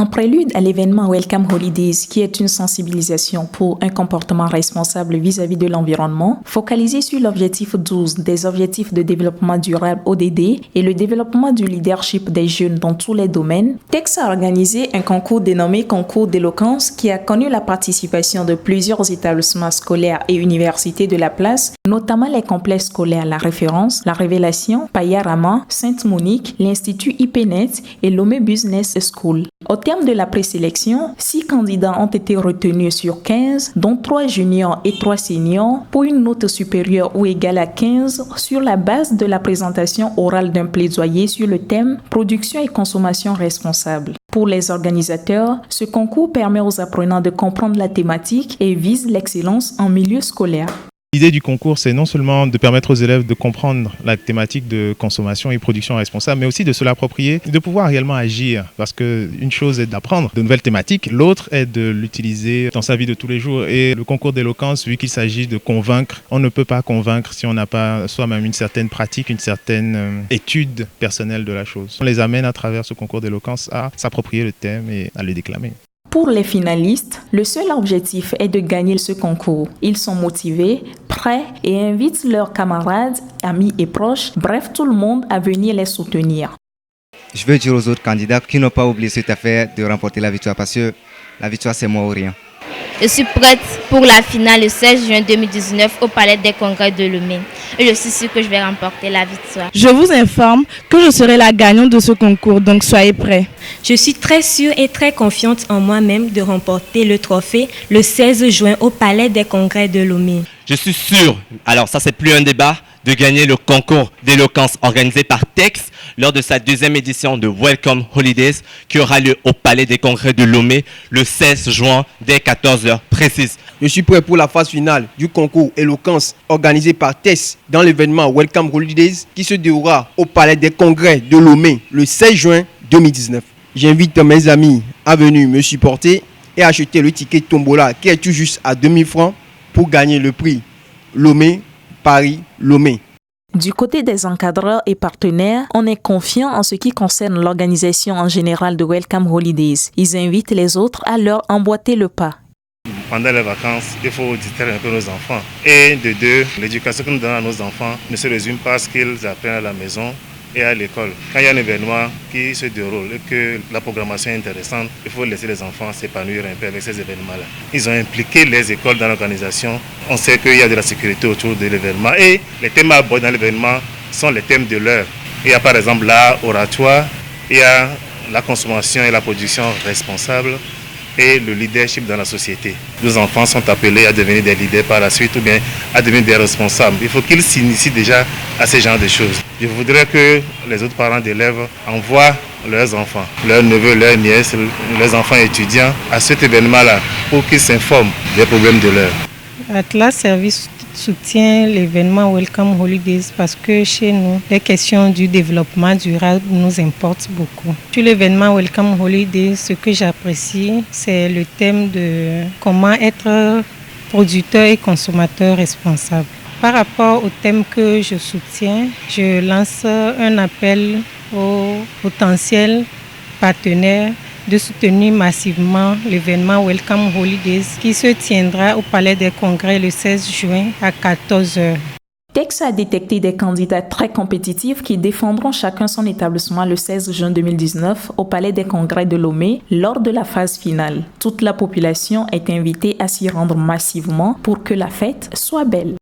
En prélude à l'événement Welcome Holidays, qui est une sensibilisation pour un comportement responsable vis-à-vis de l'environnement, focalisé sur l'objectif 12 des objectifs de développement durable ODD et le développement du leadership des jeunes dans tous les domaines, TEX a organisé un concours dénommé Concours d'éloquence qui a connu la participation de plusieurs établissements scolaires et universités de la place, notamment les complexes scolaires La Référence, La Révélation, Payarama, Sainte-Monique, l'Institut IPNET et Lomé Business School. Au terme de la présélection, 6 candidats ont été retenus sur 15, dont 3 juniors et 3 seniors, pour une note supérieure ou égale à 15 sur la base de la présentation orale d'un plaidoyer sur le thème « Production et consommation responsable ». Pour les organisateurs, ce concours permet aux apprenants de comprendre la thématique et vise l'excellence en milieu scolaire. L'idée du concours, c'est non seulement de permettre aux élèves de comprendre la thématique de consommation et production responsable, mais aussi de se l'approprier, de pouvoir réellement agir. Parce qu'une chose est d'apprendre de nouvelles thématiques, l'autre est de l'utiliser dans sa vie de tous les jours. Et le concours d'éloquence, vu qu'il s'agit de convaincre, on ne peut pas convaincre si on n'a pas soi-même une certaine pratique, une certaine étude personnelle de la chose. On les amène à travers ce concours d'éloquence à s'approprier le thème et à le déclamer. Pour les finalistes, le seul objectif est de gagner ce concours. Ils sont motivés, prêts et invitent leurs camarades, amis et proches, bref tout le monde à venir les soutenir. Je veux dire aux autres candidats qui n'ont pas oublié cette affaire de remporter la victoire parce que la victoire c'est moi ou rien. Je suis prête pour la finale le 16 juin 2019 au Palais des Congrès de Lomé. Et je suis sûre que je vais remporter la victoire. Je vous informe que je serai la gagnante de ce concours, donc soyez prêts. Je suis très sûre et très confiante en moi-même de remporter le trophée le 16 juin au Palais des Congrès de Lomé. Je suis sûr, alors ça c'est plus un débat, de gagner le concours d'éloquence organisé par TEX lors de sa 2e édition de Welcome Holidays qui aura lieu au Palais des Congrès de Lomé le 16 juin dès 14h précise. Je suis prêt pour la phase finale du concours éloquence organisé par TEX dans l'événement Welcome Holidays qui se déroulera au Palais des Congrès de Lomé le 16 juin 2019. J'invite mes amis à venir me supporter et acheter le ticket Tombola qui est tout juste à 2000 francs pour gagner le prix Lomé Paris-Lomé. Du côté des encadreurs et partenaires, on est confiant en ce qui concerne l'organisation en général de Welcome Holidays. Ils invitent les autres à leur emboîter le pas. Pendant les vacances, il faut distraire un peu nos enfants. Et de deux, l'éducation que nous donnons à nos enfants ne se résume pas à ce qu'ils apprennent à la maison et à l'école. Quand il y a un événement qui se déroule et que la programmation est intéressante, il faut laisser les enfants s'épanouir un peu avec ces événements-là. Ils ont impliqué les écoles dans l'organisation. On sait qu'il y a de la sécurité autour de l'événement et les thèmes abordés dans l'événement sont les thèmes de l'heure. Il y a par exemple l'art oratoire, il y a la consommation et la production responsable et le leadership dans la société. Nos enfants sont appelés à devenir des leaders par la suite ou bien à devenir des responsables. Il faut qu'ils s'initient déjà à ce genre de choses. Je voudrais que les autres parents d'élèves envoient leurs enfants, leurs neveux, leurs nièces, leurs enfants étudiants à cet événement-là pour qu'ils s'informent des problèmes de l'heure. Atlas Service soutient l'événement Welcome Holidays parce que chez nous, les questions du développement durable nous importent beaucoup. Sur l'événement Welcome Holidays, ce que j'apprécie, c'est le thème de comment être producteur et consommateur responsable. Par rapport au thème que je soutiens, je lance un appel aux potentiels partenaires de soutenir massivement l'événement Welcome Holidays qui se tiendra au Palais des Congrès le 16 juin à 14h. TEX a détecté des candidats très compétitifs qui défendront chacun son établissement le 16 juin 2019 au Palais des Congrès de Lomé lors de la phase finale. Toute la population est invitée à s'y rendre massivement pour que la fête soit belle.